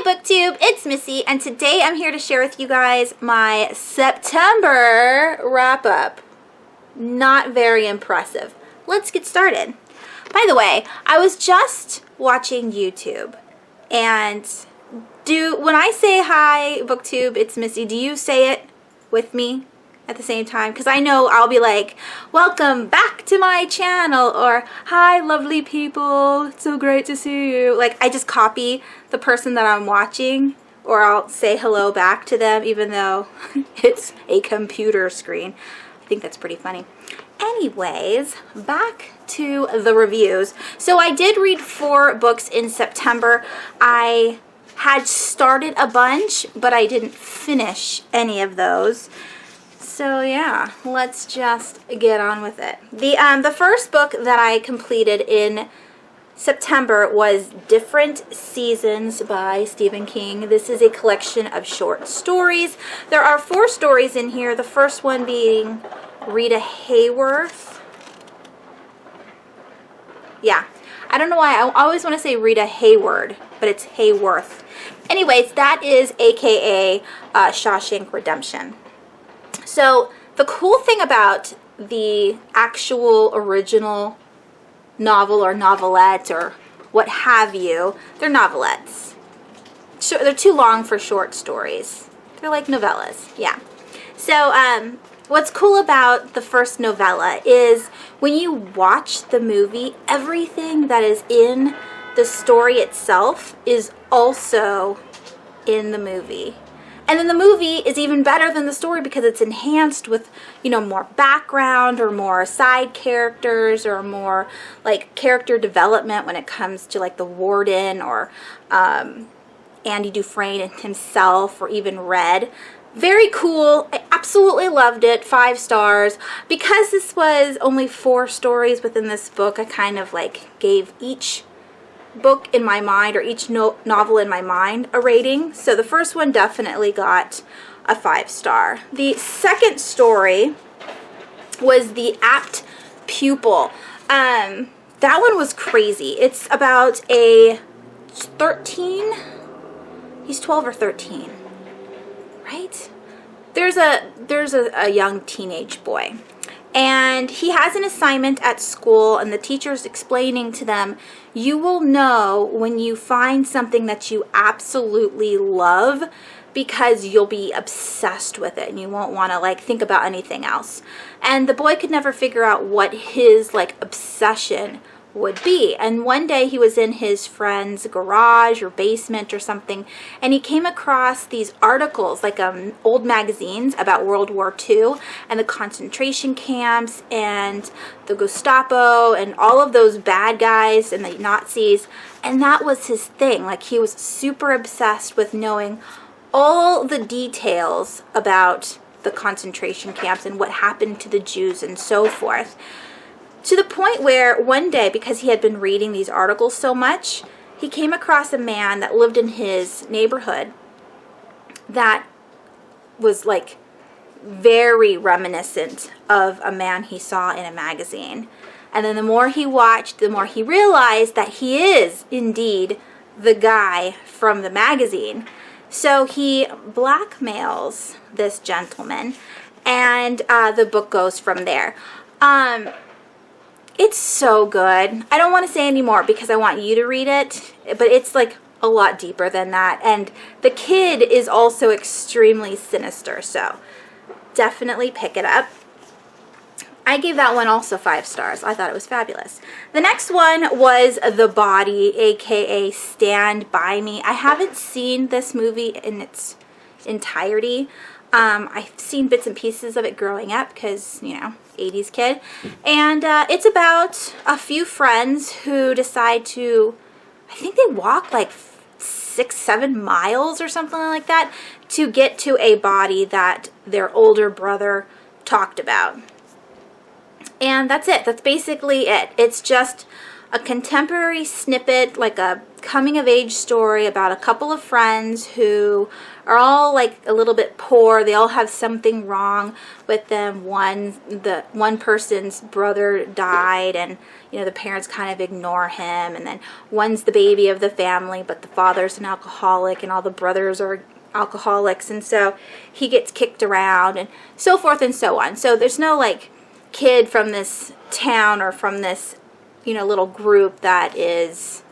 Hi BookTube, it's Missy, and today I'm here to share with you guys my September wrap-up. Not very impressive. Let's get started. By the way, I was just watching YouTube, and when I say hi BookTube, it's Missy, do you say it with me at the same time? Because I know I'll be like, welcome back to my channel, or hi lovely people, it's so great to see you. Like, I just copy the person that I'm watching, or I'll say hello back to them even though it's a computer screen. I think that's pretty funny. Anyways, back to the reviews. So I did read 4 books in September. I had started a bunch, but I didn't finish any of those. So yeah, let's just get on with it. The first book that I completed in September was Different Seasons by Stephen King. This is a collection of short stories. There are 4 stories in here. The first one being Rita Hayworth. Yeah, I don't know why I always want to say Rita Hayward, but it's Hayworth. Anyways, that is AKA Shawshank Redemption. So the cool thing about the actual original novel or novelette or what have you, they're novelettes. They're too long for short stories. They're like novellas, yeah. So what's cool about the first novella is when you watch the movie, everything that is in the story itself is also in the movie. And then the movie is even better than the story because it's enhanced with, you know, more background or more side characters or more like character development when it comes to like the warden or Andy Dufresne himself or even Red. Very cool. I absolutely loved it. 5 stars. Because this was only 4 stories within this book, I kind of like gave each book in my mind, or each novel in my mind, a rating. So the first one definitely got a 5 star. The second story was The Apt Pupil. That one was crazy. It's about a 13, he's 12 or 13, right? There's a young teenage boy, and he has an assignment at school, and the teacher's explaining to them, you will know when you find something that you absolutely love because you'll be obsessed with it and you won't want to like think about anything else. And the boy could never figure out what his like obsession would be. And one day he was in his friend's garage or basement or something, and he came across these articles, like old magazines about World War II and the concentration camps and the Gestapo and all of those bad guys and the Nazis. And that was his thing. Like, he was super obsessed with knowing all the details about the concentration camps and what happened to the Jews and so forth. To the point where one day, because he had been reading these articles so much, he came across a man that lived in his neighborhood that was like very reminiscent of a man he saw in a magazine. And then the more he watched, the more he realized that he is indeed the guy from the magazine. So he blackmails this gentleman, and the book goes from there. It's so good. I don't want to say any more because I want you to read it, but it's like a lot deeper than that. And the kid is also extremely sinister, so definitely pick it up. I gave that one also 5 stars. I thought it was fabulous. The next one was The Body, aka Stand By Me. I haven't seen this movie in its entirety. I've seen bits and pieces of it growing up because, you know, 80s kid. And it's about a few friends who decide to, I think they walk like 6-7 miles or something like that to get to a body that their older brother talked about. And that's it. That's basically it. It's just a contemporary snippet, like a coming-of-age story about a couple of friends who are all like a little bit poor. They all have something wrong with them. One person's brother died, and the parents kind of ignore him, and then one's the baby of the family, but the father's an alcoholic, and all the brothers are alcoholics, and so he gets kicked around, and so forth and so on. So there's no like kid from this town or from this little group that is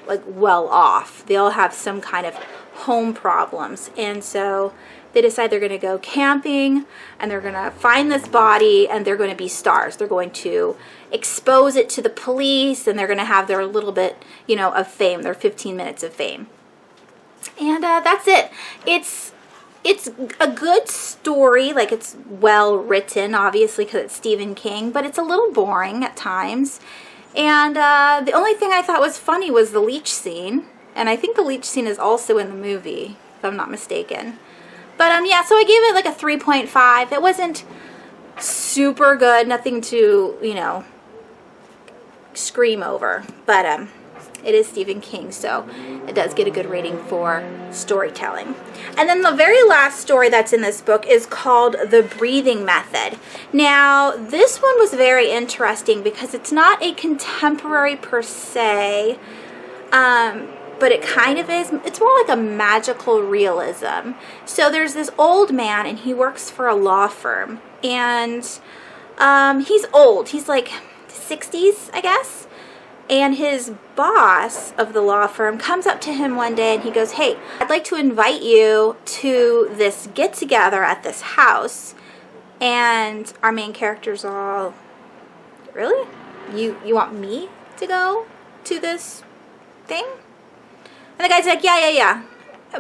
like well off. They all have some kind of home problems, and so they decide they're going to go camping, and they're going to find this body, and they're going to be stars. They're going to expose it to the police, and they're going to have their little bit of fame, their 15 minutes of fame. And that's it. It's a good story. Like, it's well written, obviously, because it's Stephen King, but it's a little boring at times. And the only thing I thought was funny was the leech scene. And I think the leech scene is also in the movie, if I'm not mistaken. But yeah, so I gave it like a 3.5. It wasn't super good, nothing to, scream over. But it is Stephen King, so it does get a good rating for storytelling. And then the very last story that's in this book is called The Breathing Method. Now, this one was very interesting because it's not a contemporary per se, but it kind of is. It's more like a magical realism. So there's this old man, and he works for a law firm, and he's old. He's like 60s, I guess. And his boss of the law firm comes up to him one day and he goes, "Hey, I'd like to invite you to this get-together at this house." And our main character's all, "Really? You want me to go to this thing?" And the guy's like, yeah.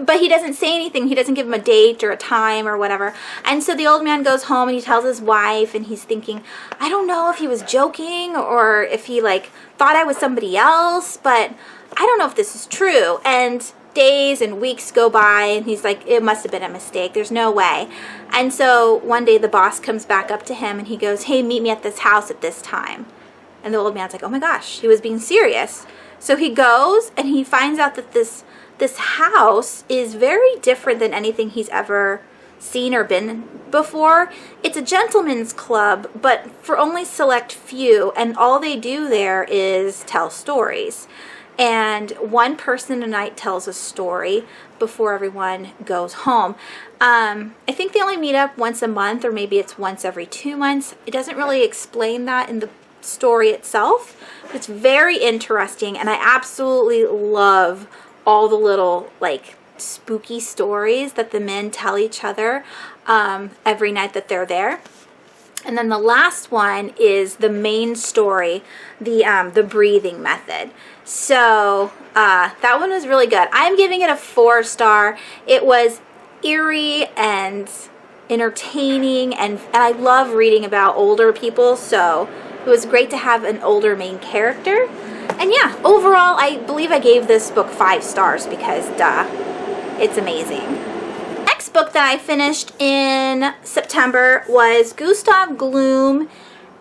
But he doesn't say anything. He doesn't give him a date or a time or whatever. And so the old man goes home and he tells his wife, and he's thinking, I don't know if he was joking or if he like thought I was somebody else, but I don't know if this is true. And days and weeks go by, and he's like, it must have been a mistake. There's no way. And so one day the boss comes back up to him and he goes, "Hey, meet me at this house at this time." And the old man's like, oh my gosh, he was being serious. So he goes and he finds out that this house is very different than anything he's ever seen or been before. It's a gentleman's club, but for only select few, and all they do there is tell stories. And one person a night tells a story before everyone goes home. I think they only meet up once a month, or maybe it's once every 2 months. It doesn't really explain that in the story itself, but it's very interesting, and I absolutely love all the little like spooky stories that the men tell each other every night that they're there. And then the last one is the main story, the breathing method. So that one was really good. I'm giving it a 4-star. It was eerie and entertaining, and I love reading about older people, so it was great to have an older main character. And yeah, overall, I believe I gave this book 5 stars because, duh, it's amazing. Next book that I finished in September was Gustav Gloom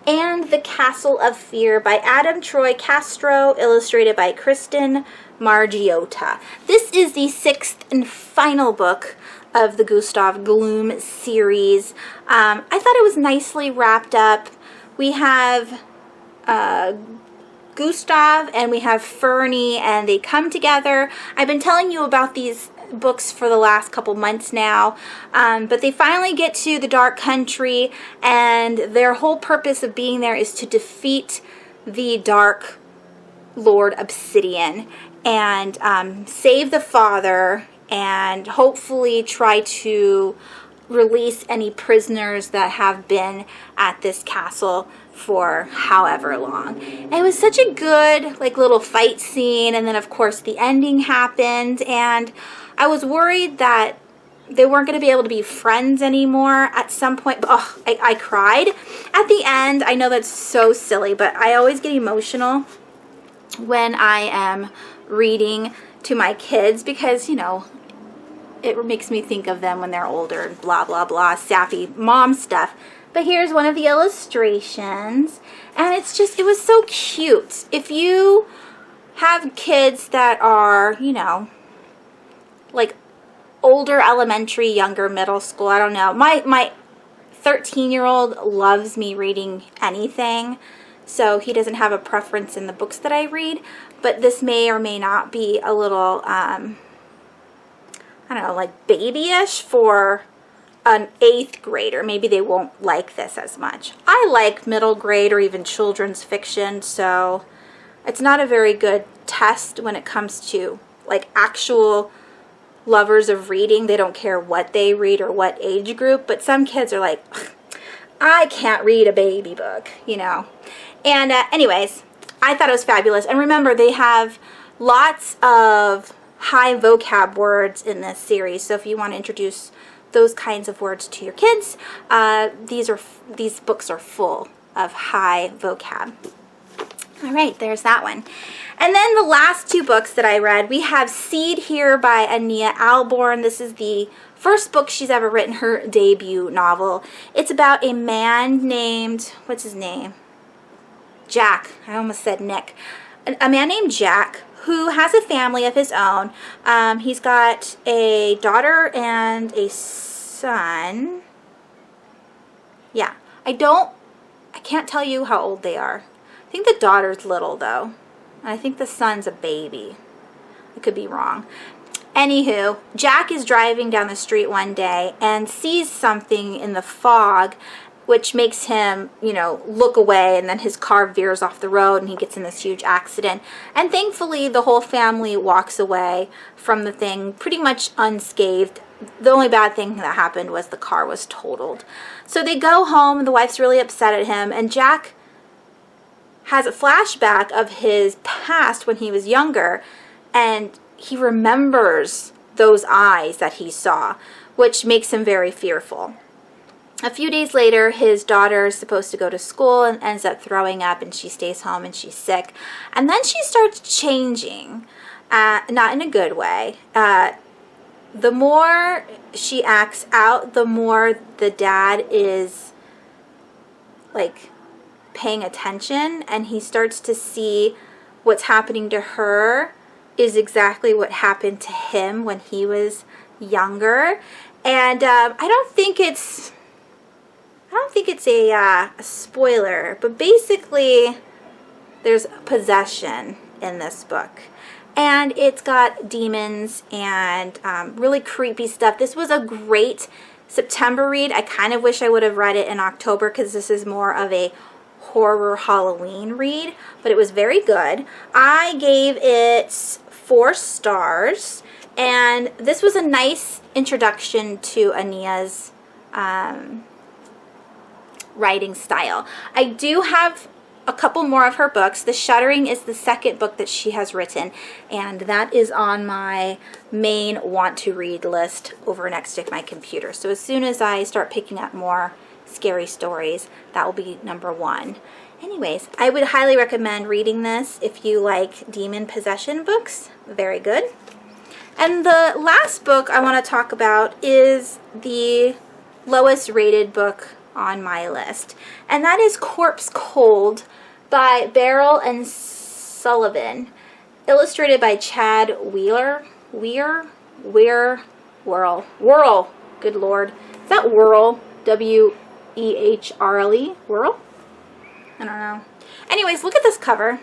and the Castle of Fear by Adam Troy Castro, illustrated by Kristen Margiotta. This is the 6th and final book of the Gustav Gloom series. I thought it was nicely wrapped up. We have Gustav and we have Fernie, and they come together. I've been telling you about these books for the last couple months now, but they finally get to the Dark Country, and their whole purpose of being there is to defeat the Dark Lord Obsidian and save the father, and hopefully try to release any prisoners that have been at this castle for however long. And it was such a good like little fight scene, and then of course the ending happened, and I was worried that they weren't going to be able to be friends anymore at some point, but I cried at the end. I know that's so silly, but I always get emotional when I am reading to my kids because, you know, it makes me think of them when they're older and blah, blah, blah, sappy mom stuff. But here's one of the illustrations, and it's just, it was so cute. If you have kids that are, you know, like older elementary, younger middle school, I don't know. My 13-year-old loves me reading anything, so he doesn't have a preference in the books that I read, but this may or may not be a little, I don't know, like babyish for an 8th grader. Maybe they won't like this as much. I like middle grade or even children's fiction, so it's not a very good test when it comes to like actual lovers of reading. They don't care what they read or what age group, but some kids are like, I can't read a baby book, you know. And anyways, I thought it was fabulous. And remember, they have lots of high vocab words in this series, so if you want to introduce those kinds of words to your kids, these books are full of high vocab. All right, there's that one. And then the last 2 books that I read, we have Seed here by Ania Alborn. This is the first book she's ever written, her debut novel. It's about a man named, what's his name? Jack. I almost said Nick. A man named Jack who has a family of his own. He's got a daughter and a son. Yeah, I can't tell you how old they are. I think the daughter's little though. I think the son's a baby. I could be wrong. Anywho, Jack is driving down the street one day and sees something in the fog, which makes him, you know, look away, and then his car veers off the road and he gets in this huge accident. And thankfully, the whole family walks away from the thing pretty much unscathed. The only bad thing that happened was the car was totaled. So they go home, and the wife's really upset at him, and Jack has a flashback of his past when he was younger, and he remembers those eyes that he saw, which makes him very fearful. A few days later, his daughter is supposed to go to school and ends up throwing up, and she stays home and she's sick. And then she starts changing, not in a good way. The more she acts out, the more the dad is like paying attention, and he starts to see what's happening to her is exactly what happened to him when he was younger. And I don't think it's a spoiler, but basically there's possession in this book. And it's got demons and really creepy stuff. This was a great September read. I kind of wish I would have read it in October because this is more of a horror Halloween read, but it was very good. I gave it 4 stars, and this was a nice introduction to Ania's writing style. I do have a couple more of her books. The Shuddering is the second book that she has written, and that is on my main want to read list over next to my computer. So as soon as I start picking up more scary stories, that will be number 1. Anyways, I would highly recommend reading this if you like demon possession books. Very good. And the last book I want to talk about is the lowest rated book on my list, and that is Corpse Cold by Beryl and Sullivan, illustrated by Chad Wheeler. Whirl. Good Lord. Is that Whirl? W-E-H-R-L-E? Whirl? I don't know. Anyways, look at this cover.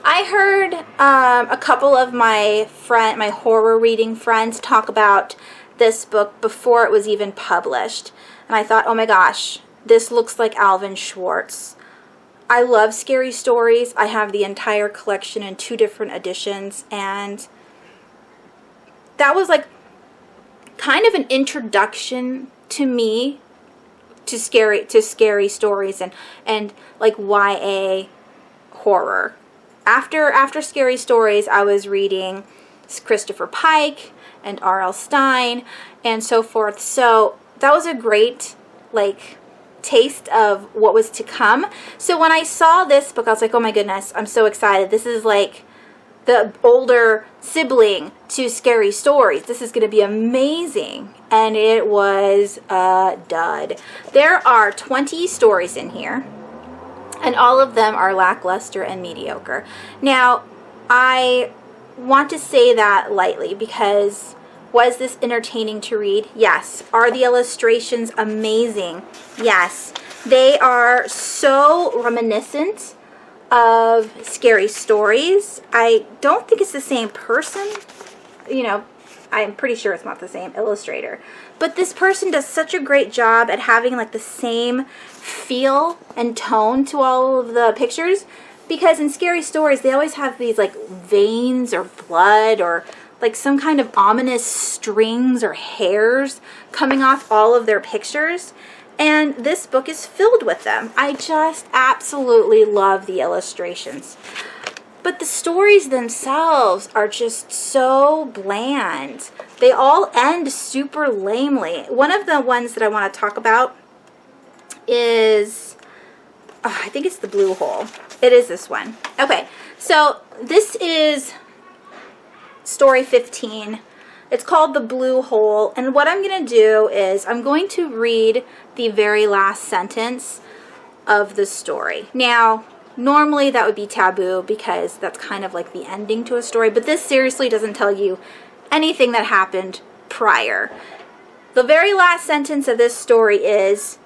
I heard a couple of my horror reading friends talk about this book before it was even published. And I thought, oh my gosh, this looks like Alvin Schwartz. I love scary stories. I have the entire collection in 2 different editions, and that was like kind of an introduction to me to scary stories and like YA horror. After scary stories, I was reading Christopher Pike and R.L. Stine and so forth. So that was a great like taste of what was to come. So when I saw this book, I was like, oh my goodness, I'm so excited. This is like the older sibling to Scary Stories. This is going to be amazing. And it was a dud. There are 20 stories in here, and all of them are lackluster and mediocre. Now, I want to say that lightly because was this entertaining to read? Yes. Are the illustrations amazing? Yes. They are so reminiscent of Scary Stories. I don't think it's the same person. You know, I'm pretty sure it's not the same illustrator. But this person does such a great job at having like the same feel and tone to all of the pictures. Because in Scary Stories, they always have these like veins or blood or like some kind of ominous strings or hairs coming off all of their pictures. And this book is filled with them. I just absolutely love the illustrations. But the stories themselves are just so bland. They all end super lamely. One of the ones that I want to talk about is, I think it's the Blue Hole. It is this one. Okay, so this is story 15. It's called The Blue Hole, and what I'm going to do is I'm going to read the very last sentence of the story. Now, normally that would be taboo because that's kind of like the ending to a story, but this seriously doesn't tell you anything that happened prior. The very last sentence of this story is,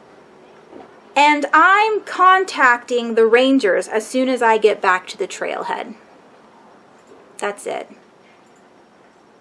"And I'm contacting the rangers as soon as I get back to the trailhead." That's it.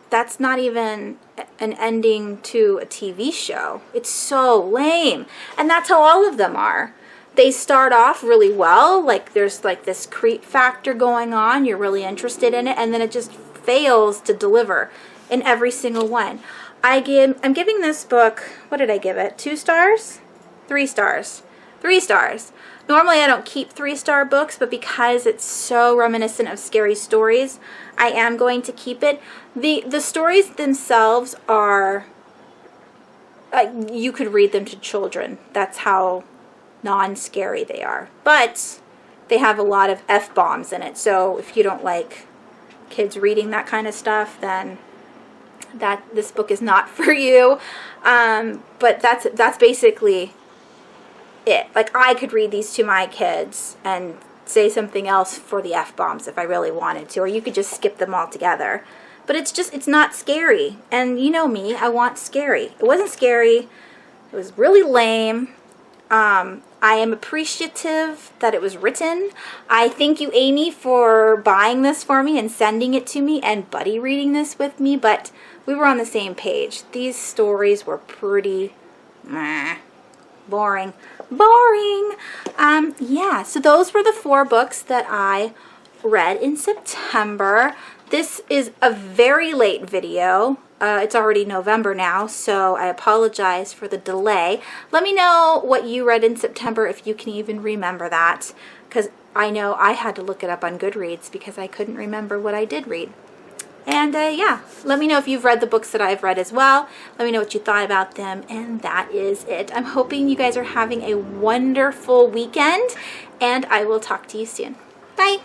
That's not even an ending to a TV show. It's so lame. And that's how all of them are. They start off really well, like there's like this creep factor going on, you're really interested in it, and then it just fails to deliver in every single one. I'm giving this book, what did I give it? 2 stars? 3 stars. 3 stars. Normally I don't keep 3-star books, but because it's so reminiscent of Scary Stories, I am going to keep it. The stories themselves are, you could read them to children. That's how non-scary they are. But they have a lot of F-bombs in it, so if you don't like kids reading that kind of stuff, then this book is not for you. But that's basically it. Like, I could read these to my kids and say something else for the F-bombs if I really wanted to, or you could just skip them altogether. But it's not scary. And you know me, I want scary. It wasn't scary. It was really lame. I am appreciative that it was written. I thank you, Amy, for buying this for me and sending it to me and buddy reading this with me, but we were on the same page. These stories were pretty boring. Yeah, so those were the 4 books that I read in September. This is a very late video. It's already November now, so I apologize for the delay. Let me know what you read in September, if you can even remember that, because I know I had to look it up on Goodreads because I couldn't remember what I did read. And yeah, let me know if you've read the books that I've read as well. Let me know what you thought about them, and that is it. I'm hoping you guys are having a wonderful weekend, and I will talk to you soon. Bye!